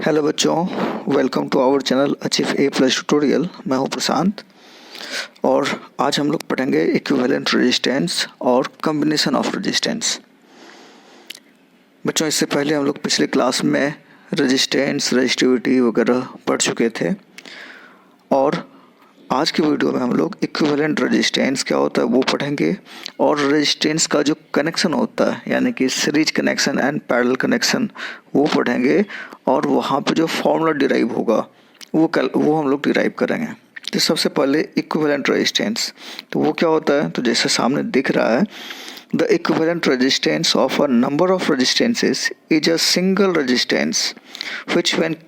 Hello बच्चों, welcome to our channel achieve A plus tutorial. मैं हूं प्रशांत और आज हम लोग पढ़ेंगे इक्विवेलेंट रेजिस्टेंस और कॉम्बिनेशन ऑफ रेजिस्टेंस। बच्चों, इससे पहले हम लोग पिछले क्लास में रेजिस्टेंस, रेजिस्टिविटी वगैरह पढ़ चुके थे और आज की वीडियो में हम लोग इक्विवेलेंट रेजिस्टेंस क्या होता है वो पढ़ेंगे और रेजिस्टेंस का जो कनेक्शन होता है यानी कि series connection and parallel connection वो पढ़ेंगे और वहाँ पे जो फॉर्मूला डिराइव होगा वो हम लोग डिराइव करेंगे। तो सबसे पहले इक्विवेलेंट रेजिस्टेंस, तो वो क्या होता है? तो जैसे सामने दिख रहा है, the equivalent resistance of a number of resistances is a single resistance which when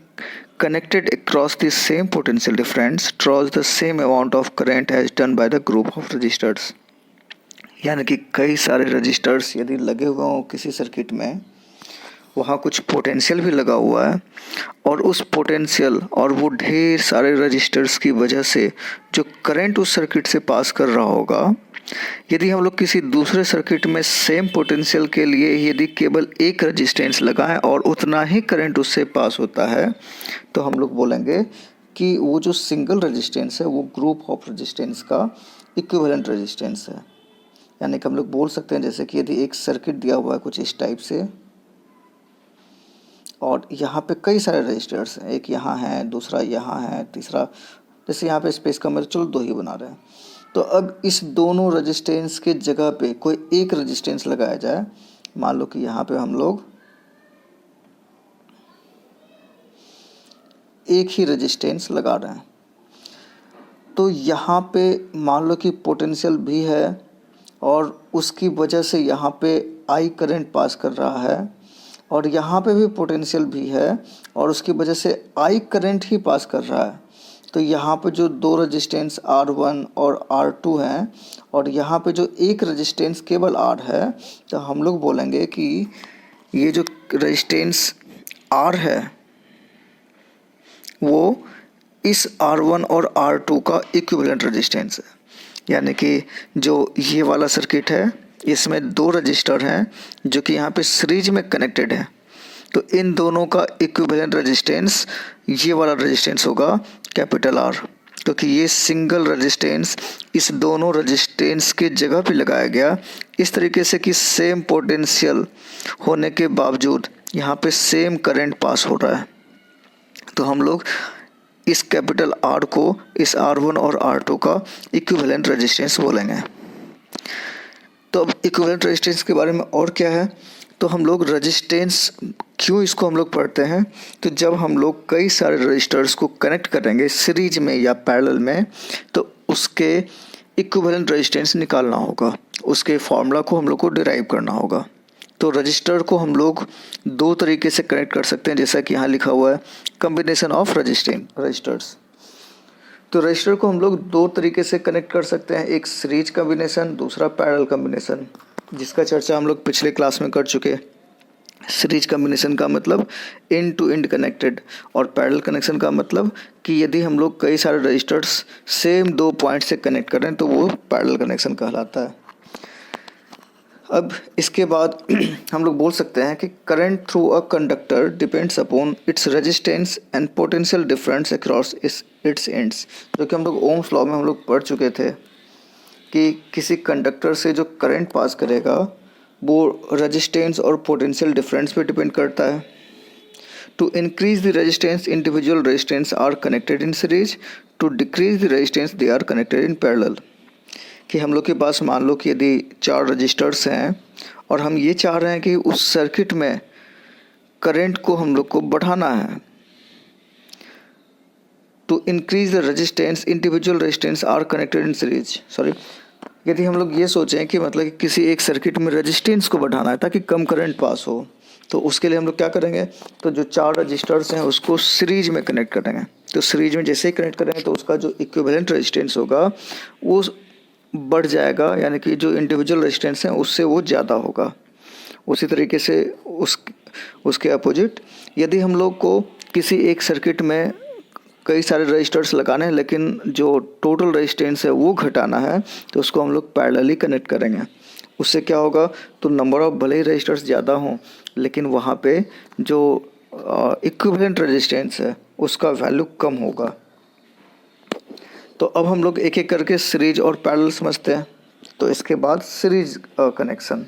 connected across the same potential difference draws the same amount of current as done by the group of resistors। यानी कि कई सारे registers यदि लगे हुए हों किसी circuit में, वहाँ कुछ पोटेंशियल भी लगा हुआ है और उस पोटेंशियल और वो ढेर सारे रजिस्टर्स की वजह से जो करंट उस सर्किट से पास कर रहा होगा, यदि हम लोग किसी दूसरे सर्किट में सेम पोटेंशियल के लिए यदि केवल एक रेजिस्टेंस लगाएं और उतना ही करंट उससे पास होता है, तो हम लोग बोलेंगे कि वो जो सिंगल रेजिस्टेंस है वो ग्रुप ऑफ रेजिस्टेंस का इक्विवेलेंट रेजिस्टेंस है। यानी कि हम लोग बोल सकते हैं जैसे कि यदि एक सर्किट दिया हुआ है कुछ इस टाइप से और यहाँ पे कई सारे रजिस्टर्स हैं, एक यहाँ है, दूसरा यहाँ है, तीसरा, जैसे यहाँ पे स्पेस का मतलब चलो दो ही बना रहे हैं, तो अब इस दोनों रेजिस्टेंस के जगह पे कोई एक रेजिस्टेंस लगाया जाए। मान लो कि यहाँ पे हम लोग एक ही रेजिस्टेंस लगा रहे हैं, तो यहाँ पे मान लो कि पोटेंशियल भी है और उसकी वजह से यहाँ पे आई करंट पास कर रहा है और यहाँ पे भी पोटेंशियल भी है और उसकी वजह से आई करंट ही पास कर रहा है। तो यहाँ पे जो दो रेजिस्टेंस R1 और R2 हैं और यहाँ पे जो एक रेजिस्टेंस केवल R है, तो हम लोग बोलेंगे कि ये जो रेजिस्टेंस R है वो इस R1 और R2 का इक्विवेलेंट रेजिस्टेंस है। यानी कि जो ये वाला सर्किट है इसमें दो रजिस्टर हैं जो कि यहाँ पे सीरीज में कनेक्टेड है, तो इन दोनों का इक्विवेलेंट रेजिस्टेंस ये वाला रेजिस्टेंस होगा कैपिटल R, क्योंकि ये सिंगल रेजिस्टेंस इस दोनों रेजिस्टेंस के जगह पे लगाया गया इस तरीके से कि सेम पोटेंशियल होने के बावजूद यहाँ पे सेम करंट पास हो रहा है। तो हम लोग इस कैपिटल R को इस R1 और R2 का इक्विवेलेंट रेजिस्टेंस बोलेंगे। तो अब इक्विवेलेंट रेजिस्टेंस के बारे में और क्या है, तो हम लोग रेजिस्टेंस क्यों इसको हम लोग पढ़ते हैं, तो जब हम लोग कई सारे रजिस्टर्स को कनेक्ट करेंगे सीरीज में या पैरेलल में, तो उसके इक्विवेलेंट रेजिस्टेंस निकालना होगा, उसके फॉर्मूला को हम लोग को डिराइव करना होगा। तो रजिस्टर को हम लोग दो तरीके से कनेक्ट कर सकते हैं, जैसा कि यहाँ लिखा हुआ है कॉम्बिनेशन ऑफ रजिस्टर्स। तो रजिस्टर को हम लोग दो तरीके से कनेक्ट कर सकते हैं, एक सीरीज कॉम्बिनेशन, दूसरा पैरेलल कॉम्बिनेशन, जिसका चर्चा हम लोग पिछले क्लास में कर चुके। सीरीज कॉम्बिनेशन का मतलब एंड टू एंड कनेक्टेड और पैरेलल कनेक्शन का मतलब कि यदि हम लोग कई सारे रजिस्टर्स सेम दो पॉइंट से कनेक्ट करें तो वो पैरेलल कनेक्शन कहलाता है। अब इसके बाद हम लोग बोल सकते हैं कि current through a conductor depends upon its resistance and potential difference across its ends, जो कि हम लोग ओम्स लॉ में हम लोग पढ़ चुके थे कि किसी कंडक्टर से जो करंट पास करेगा वो रेजिस्टेंस और पोटेंशियल डिफरेंस पे डिपेंड करता है। To increase the resistance individual resistance are connected in series, to decrease the resistance they are connected in parallel. कि हम लोग के पास मान लो कि यदि चार रजिस्टर्स हैं और हम ये चाह रहे हैं कि उस सर्किट में करंट को हम लोग को बढ़ाना है, to increase the resistance individual resistance are connected in series, यदि हम लोग ये सोचें कि मतलब कि किसी एक सर्किट में रेजिस्टेंस को बढ़ाना है ताकि कम करंट पास हो, तो उसके लिए हम लोग क्या करेंगे, तो जो चार रजिस्टर्स हैं उसको सीरीज में कनेक्ट करेंगे। तो सीरीज में जैसे ही कनेक्ट करेंगे तो उसका जो इक्विवेलेंट रेजिस्टेंस होगा वो बढ़ जाएगा, यानी कि जो इंडिविजुअल रेजिस्टेंस हैं उससे वो ज़्यादा होगा। उसी तरीके से उसके अपोजिट यदि हम लोग को किसी एक सर्किट में कई सारे रजिस्टर्स लगाने हैं लेकिन जो टोटल रेजिस्टेंस है वो घटाना है, तो उसको हम लोग पैरेलली कनेक्ट करेंगे। उससे क्या होगा, तो नंबर ऑफ भले ही रजिस्टर्स ज़्यादा हों लेकिन वहाँ पे जो इक्विवेलेंट रेजिस्टेंस है उसका वैल्यू कम होगा। तो अब हम लोग एक एक करके सीरीज और पैरेलल समझते हैं। तो इसके बाद सीरीज कनेक्शन।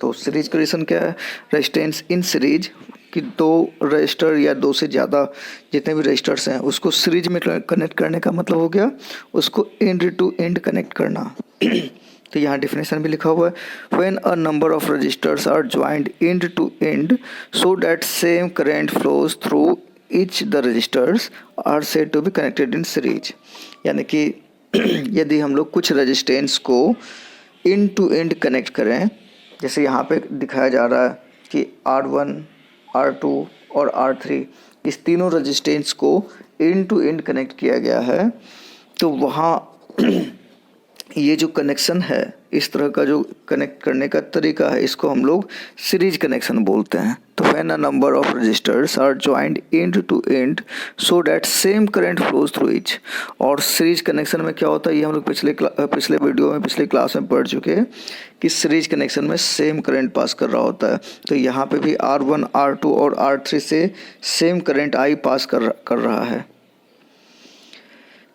तो सीरीज कनेक्शन क्या है? रेजिस्टेंस इन सीरीज कि दो रजिस्टर या दो से ज़्यादा जितने भी रजिस्टर्स हैं उसको सीरीज में कनेक्ट करने का मतलब हो गया उसको एंड टू एंड कनेक्ट करना। तो यहाँ डिफिनेशन भी लिखा हुआ है, when a number of resistors are joined end to end so that same current flows through each the resistors are said to be connected in series. यानी कि यदि हम लोग कुछ रजिस्टेंस को एंड टू एंड कनेक्ट करें, जैसे यहाँ पे दिखाया जा रहा है कि R1, R2 और R3 इस तीनों रजिस्टेंस को एंड टू एंड कनेक्ट किया गया है, तो वहाँ ये जो कनेक्शन है, इस तरह का जो कनेक्ट करने का तरीका है, इसको हम लोग सीरीज कनेक्शन बोलते हैं। तो when a number of resistors are joined end to end so that same current flows through each. और सीरीज कनेक्शन में क्या होता है, ये हम लोग पिछले वीडियो में पिछले क्लास में पढ़ चुके हैं कि सीरीज कनेक्शन में सेम करंट पास कर रहा होता है। तो यहाँ पे भी R1, R2 और R3 से सेम करंट I पास कर रहा है।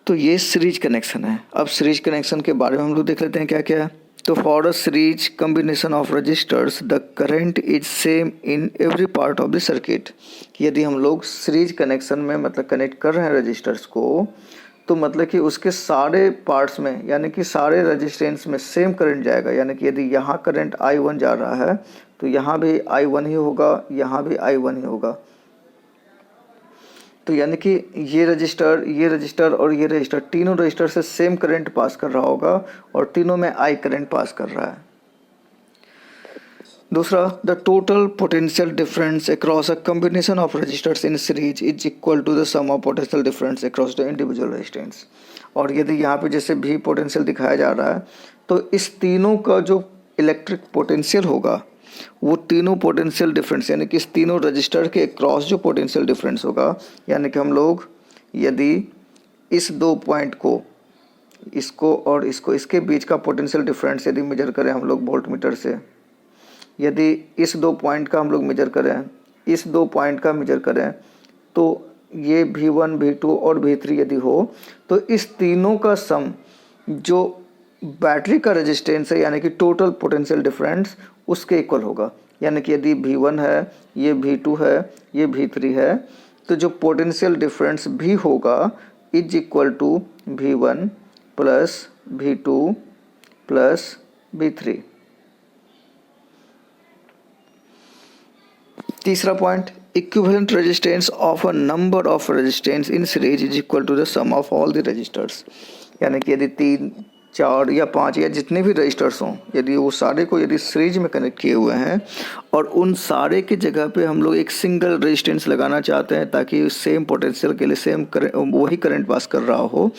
तो ये सीरीज कनेक्शन है। अब सीरीज कनेक्शन के बारे में हम लोग देख लेते हैं क्या क्या है। तो for a series combination of resistors the current is same in every part of the circuit. यदि हम लोग सीरीज कनेक्शन में मतलब कनेक्ट कर रहे हैं रजिस्टर्स को, तो मतलब कि उसके सारे पार्ट्स में यानी कि सारे रजिस्टेंस में सेम करंट जाएगा। यानी कि यदि यहाँ करंट I1 जा रहा है तो यहाँ भी I1 ही होगा, यहाँ भी I1 ही होगा। तो यानी कि ये रजिस्टर और ये रजिस्टर तीनों रजिस्टर से सेम करंट पास कर रहा होगा और तीनों में I करंट पास कर रहा है। दूसरा, the total potential difference across a combination of resistors in series is equal to the sum of potential difference across the individual resistance. और यदि यहाँ पे जैसे भी पोटेंशियल दिखाया जा रहा है, तो इस तीनों का जो इलेक्ट्रिक पोटेंशियल होगा वो तीनों पोटेंशियल डिफरेंस यानी कि इस तीनों रजिस्टर के क्रॉस जो पोटेंशियल डिफरेंस होगा, यानी कि हम लोग यदि इस दो पॉइंट को, इसको और इसको, इसके बीच का पोटेंशियल डिफरेंस यदि मेजर करें हम लोग वोल्टमीटर से, यदि इस दो पॉइंट का हम लोग मेजर करें, इस दो पॉइंट का मेजर करें, तो ये V1, V2 और V3 यदि हो, तो इस तीनों का सम जो बैटरी का रेजिस्टेंस है यानी कि टोटल पोटेंशियल डिफरेंस उसके इक्वल होगा। यानी कि यदि V1 है, ये V2 है, ये V3 है, तो जो पोटेंशियल डिफरेंस भी होगा is equal to V1 plus V2 plus V3। तीसरा point, equivalent resistance of a number of resistance in series is equal to the sum of all the resistors. यानी कि यदि 3, 4 या 5 या जितने भी रजिस्टर्स हों, यदि वो सारे को यदि सीरीज में कनेक्ट किए हुए हैं और उन सारे की जगह पे हम लोग एक सिंगल रेजिस्टेंस लगाना चाहते हैं ताकि सेम पोटेंशियल के लिए सेम वही करंट पास कर रहा हो,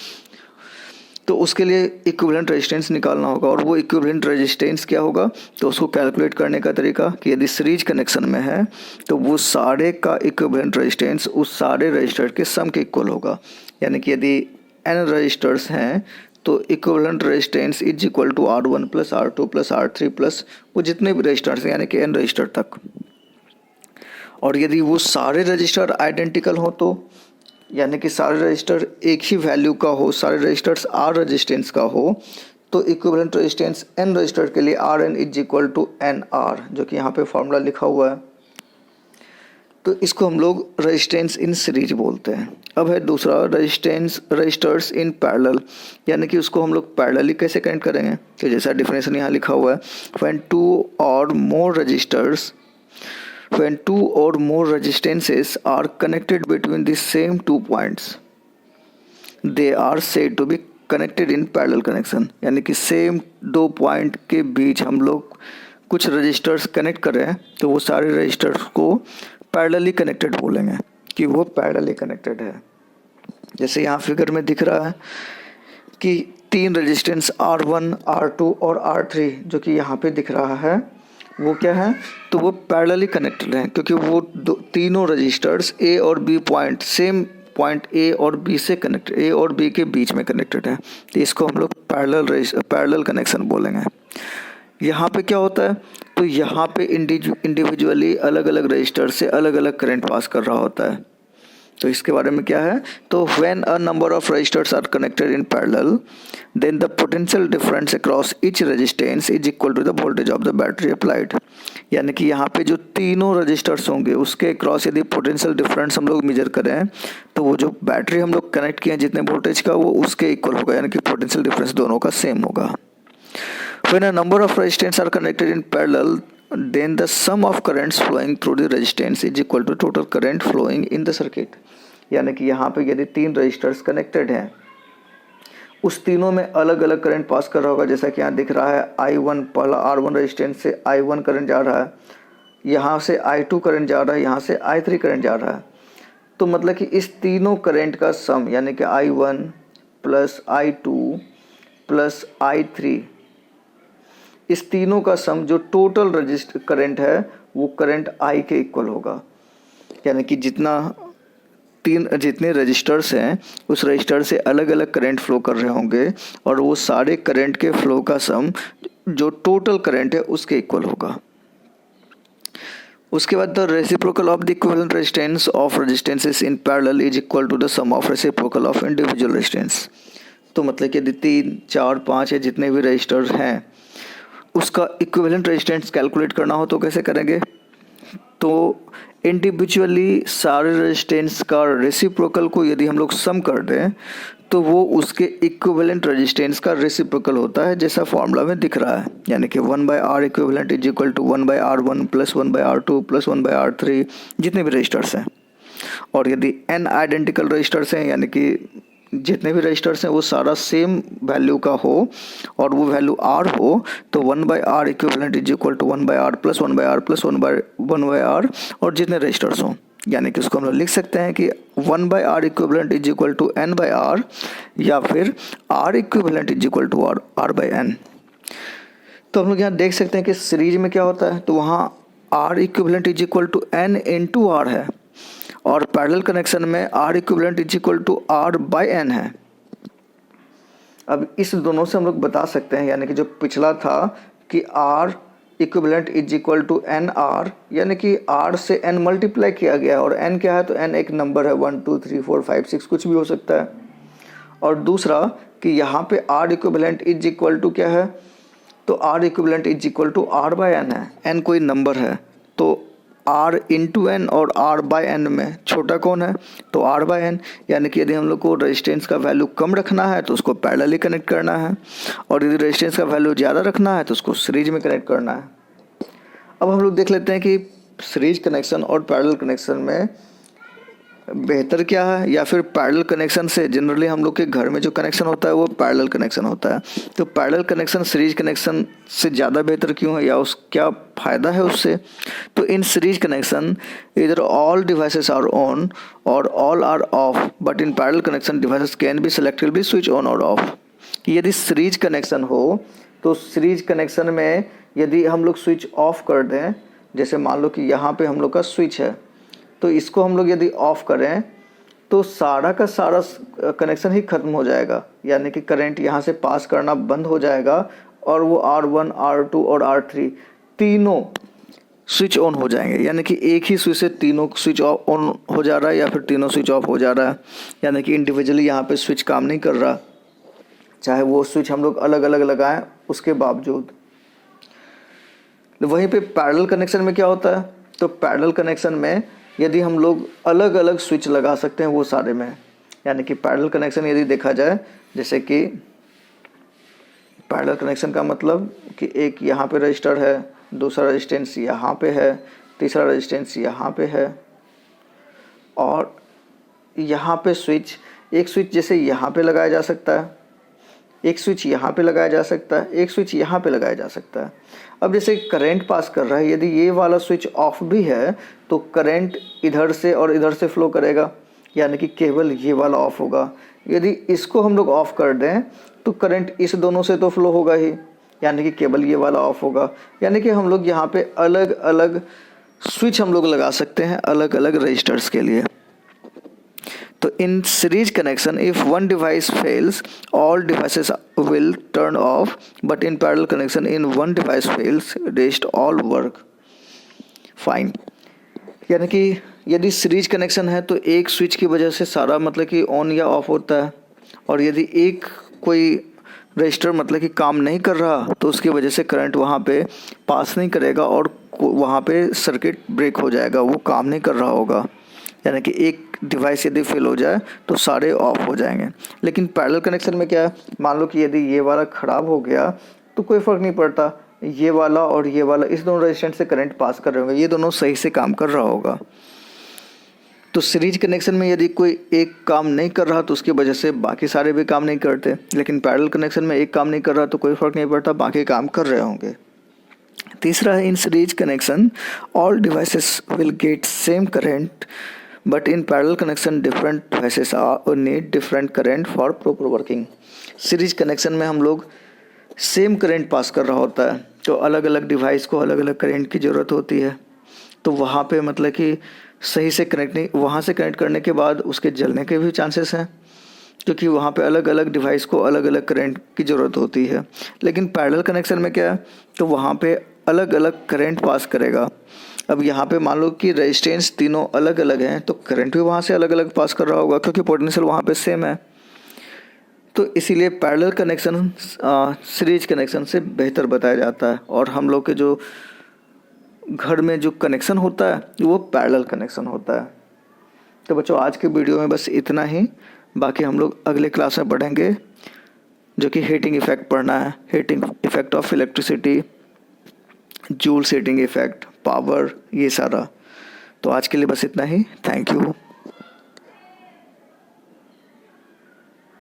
तो उसके लिए इक्विवेलेंट रेजिस्टेंस निकालना होगा। और वो इक्विवेलेंट रेजिस्टेंस क्या होगा, तो उसको कैलकुलेट करने का तरीका कि यदि सीरीज कनेक्शन में है तो वो सारे का इक्विवेलेंट रेजिस्टेंस उस सारे रजिस्टर के सम के इक्वल होगा। यानी कि यदि n रजिस्टर्स हैं तो equivalent resistance is equal to R1 plus R2 plus R3 plus वो जितने भी रजिस्टर्स हैं यानी कि n रजिस्टर तक। और यदि वो सारे रजिस्टर आइडेंटिकल हो, तो यानी कि सारे रजिस्टर एक ही वैल्यू का हो, सारे रजिस्टर्स R रेजिस्टेंस का हो, तो इक्विवेलेंट रेजिस्टेंस n रजिस्टर के लिए Rn is equal to NR, जो कि यहाँ पे फॉर्मूला लिखा हुआ है। तो इसको हम लोग रेजिस्टेंस इन सीरीज बोलते हैं। अब है दूसरा, रजिस्टर्स इन पैरेलल, यानी कि उसको हम लोग पैरेलली कैसे कनेक्ट करेंगे। तो जैसा डिफिनेशन यहाँ लिखा हुआ है, व्हेन टू और more resistances are connected between the same 2 points they are said to be connected in parallel connection. यानी कि सेम 2 पॉइंट के बीच हम लोग कुछ रजिस्टर्स कनेक्ट कर रहे हैं तो वो सारे रजिस्टर्स को पैरेलली कनेक्टेड बोलेंगे कि वो पैरेलली कनेक्टेड है। जैसे यहाँ फिगर में दिख रहा है कि 3 रेजिस्टेंस R1, R2 और R3 जो कि यहाँ पे दिख रहा है, वो क्या है, तो वो पैरेलली कनेक्टेड हैं क्योंकि वो तीनों रजिस्टर्स A और B point same point A और B से कनेक्टेड, A और B के बीच में कनेक्टेड है। तो इसको हम लोग पैरेलल कनेक्शन बोलेंगे। यहाँ पे क्या होता है तो यहाँ पे इंडिविजुअली अलग अलग रजिस्टर से अलग अलग करंट पास कर रहा होता है। तो इसके बारे में क्या है, तो when a number of resistors are connected in parallel then the potential difference across each resistance is equal to the voltage of the battery applied. यानी कि यहाँ पे जो तीनों रजिस्टर्स होंगे उसके अक्रॉस यदि पोटेंशियल डिफरेंस हम लोग मेजर करें तो वो जो बैटरी हम लोग कनेक्ट किए हैं जितने वोल्टेज का वो उसके इक्वल होगा, यानी कि पोटेंशियल डिफरेंस दोनों का सेम होगा। When a number of resistors are connected in parallel, then the sum of currents flowing through the resistance is equal to total current flowing in the circuit। यानी कि यहाँ पे यदि तीन रजिस्टर्स कनेक्टेड हैं, उस तीनों में अलग अलग करंट पास कर रहा होगा। जैसा कि यहाँ दिख रहा है I1, पहला R1 रेजिस्टेंस से I1 करंट जा रहा है, यहाँ से I2 करंट जा रहा है, यहाँ से I3 करंट जा रहा है। तो मतलब कि इस तीनों करंट का सम यानी कि I1 plus I2 plus I3, इस तीनों का सम जो टोटल रजिस्टर करंट है वो करंट I के इक्वल होगा। यानी कि जितने रजिस्टर्स हैं उस रजिस्टर से अलग अलग करंट फ्लो कर रहे होंगे और वो सारे करंट के फ्लो का सम जो टोटल करंट है उसके इक्वल होगा। उसके बाद the reciprocal of the equivalent resistance of resistances in parallel is equal to the sum of reciprocal of individual resistance. तो मतलब कि यदि 3, 4, 5 या जितने भी रजिस्टर्स हैं उसका इक्विवेलेंट रेजिस्टेंस कैलकुलेट करना हो तो कैसे करेंगे, तो इंडिविजुअली सारे रेजिस्टेंस का रेसिप्रोकल को यदि हम लोग सम कर दें तो वो उसके इक्विवेलेंट रेजिस्टेंस का रेसिप्रोकल होता है, जैसा फॉर्मूला में दिख रहा है। यानी कि 1/R equivalent is equal to 1/R1 plus 1/R2 plus 1/R3 जितने भी रजिस्टर्स हैं। और यदि n आइडेंटिकल रजिस्टर्स हैं यानी कि जितने भी रजिस्टर्स हैं वो सारा सेम वैल्यू का हो और वो वैल्यू R हो तो 1/R equivalent is equal to 1/R plus 1/R plus 1/R और जितने रजिस्टर्स हों। यानी कि उसको हम लोग लिख सकते हैं कि 1/R equivalent is equal to n/R या फिर R equivalent is equal to R/n। तो हम लोग यहाँ देख सकते हैं कि सीरीज में क्या होता है, तो वहाँ R equivalent is equal to n into R है और पैरेलल कनेक्शन में R equivalent is equal to R/n है। अब इस दोनों से हम लोग बता सकते हैं, यानी कि जो पिछला था कि R equivalent is equal to NR, यानी कि R से n मल्टीप्लाई किया गया और n क्या है, तो n एक नंबर है, 1 2 3 4 5 6 कुछ भी हो सकता है। और दूसरा कि यहाँ पे R equivalent is equal to क्या है, तो R equivalent is equal to R/n है, n कोई नंबर है तो R इंटू n और R/n में छोटा कौन है, तो R/n। यानी कि यदि हम लोग को रेजिस्टेंस का वैल्यू कम रखना है तो उसको पैरेलली कनेक्ट करना है और यदि रेजिस्टेंस का वैल्यू ज़्यादा रखना है तो उसको सीरीज में कनेक्ट करना है। अब हम लोग देख लेते हैं कि सीरीज कनेक्शन और पैरेलल कनेक्शन में बेहतर क्या है, या फिर पैरेलल कनेक्शन से जनरली हम लोग के घर में जो कनेक्शन होता है वो पैरेलल कनेक्शन होता है। तो पैरेलल कनेक्शन सीरीज कनेक्शन से ज़्यादा बेहतर क्यों है या उस क्या फ़ायदा है उससे, तो इन सीरीज कनेक्शन इधर ऑल डिवाइसेस आर ऑन और all are off, but in parallel connection devices can be selectively switch on और ऑफ। यदि सीरीज कनेक्शन हो तो सीरीज कनेक्शन में यदि हम लोग स्विच ऑफ कर दें, जैसे मान लो कि यहाँ पे हम लोग का स्विच है तो इसको हम लोग यदि ऑफ करें तो सारा का सारा कनेक्शन ही ख़त्म हो जाएगा, यानी कि करंट यहाँ से पास करना बंद हो जाएगा और वो R1, R2 और R3 तीनों स्विच ऑन हो जाएंगे। यानी कि एक ही स्विच से तीनों स्विच ऑन हो जा रहा है या फिर तीनों स्विच ऑफ हो जा रहा है, यानी कि इंडिविजुअली यहाँ पे स्विच काम नहीं कर रहा, चाहे वो स्विच हम लोग अलग अलग लगाएं उसके बावजूद। वहीं पे पैरेलल कनेक्शन में क्या होता है, तो पैरेलल कनेक्शन में यदि हम लोग अलग अलग स्विच लगा सकते हैं वो सारे में, यानी कि पैरेलल कनेक्शन यदि देखा जाए, जैसे कि पैरेलल कनेक्शन का मतलब कि एक यहाँ पे रजिस्टर है, दूसरा रेजिस्टेंस यहाँ पे है, तीसरा रेजिस्टेंस यहाँ पे है और यहाँ पे स्विच, एक स्विच जैसे यहाँ पे लगाया जा सकता है, एक स्विच यहाँ पे लगाया जा सकता है, एक स्विच यहाँ पे लगाया जा सकता है। अब जैसे करंट पास कर रहा है, यदि ये वाला स्विच ऑफ भी है तो करंट इधर से और इधर से फ्लो करेगा, यानी कि केवल ये वाला ऑफ होगा। यदि इसको हम लोग ऑफ कर दें तो करंट इस दोनों से तो फ्लो होगा ही, यानी कि केवल ये वाला ऑफ होगा। यानी कि हम लोग यहाँ पे अलग अलग स्विच हम लोग लगा सकते हैं अलग अलग रजिस्टर्स के लिए। तो in series connection if one device fails all devices will turn off, but in parallel connection in one device fails rest all work fine. यानी कि यदि सीरीज कनेक्शन है तो एक स्विच की वजह से सारा मतलब कि ऑन या ऑफ होता है, और यदि एक कोई रजिस्टर मतलब कि काम नहीं कर रहा तो उसकी वजह से करंट वहाँ पे पास नहीं करेगा और वहाँ पे सर्किट ब्रेक हो जाएगा, वो काम नहीं कर रहा होगा। यानी कि एक डिवाइस यदि फेल हो जाए तो सारे ऑफ हो जाएंगे। लेकिन पैरेलल कनेक्शन में क्या है, मान लो कि यदि ये वाला ख़राब हो गया तो कोई फ़र्क नहीं पड़ता, ये वाला और ये वाला इस दोनों रेजिस्टेंस से करंट पास कर रहे होंगे, ये दोनों सही से काम कर रहा होगा। तो सीरीज कनेक्शन में यदि कोई एक काम नहीं कर रहा तो उसकी वजह से बाकी सारे भी काम नहीं करते, लेकिन पैरेलल कनेक्शन में एक काम नहीं कर रहा तो कोई फ़र्क नहीं पड़ता, बाकी काम कर रहे होंगे। तीसरा है in series connection all devices will get same current, but in parallel connection different devices are need different current for proper working. Series connection में हम लोग सेम करंट पास कर रहा होता है, तो अलग अलग डिवाइस को अलग अलग करंट की ज़रूरत होती है, तो वहाँ पे मतलब कि सही से कनेक्ट नहीं, वहाँ से कनेक्ट करने के बाद उसके जलने के भी चांसेस हैं, क्योंकि वहाँ पे अलग अलग डिवाइस को अलग अलग करंट की ज़रूरत होती है। लेकिन पैरेलल कनेक्शन में क्या है, तो वहाँ पे अलग अलग करंट पास करेगा। अब यहाँ पे मान लो कि रेजिस्टेंस तीनों अलग अलग हैं तो करंट भी वहाँ से अलग अलग पास कर रहा होगा, क्योंकि पोटेंशियल वहाँ पे सेम है। तो इसीलिए पैरेलल कनेक्शन सीरीज कनेक्शन से बेहतर बताया जाता है, और हम लोग के जो घर में जो कनेक्शन होता है वो पैरेलल कनेक्शन होता है। तो बच्चों आज के वीडियो में बस इतना ही, बाकी हम लोग अगले क्लास में पढ़ेंगे, जो कि हीटिंग इफेक्ट पढ़ना है, heating effect of electricity, Joule's heating effect, power, ये सारा। तो आज के लिए बस इतना ही, थैंक यू।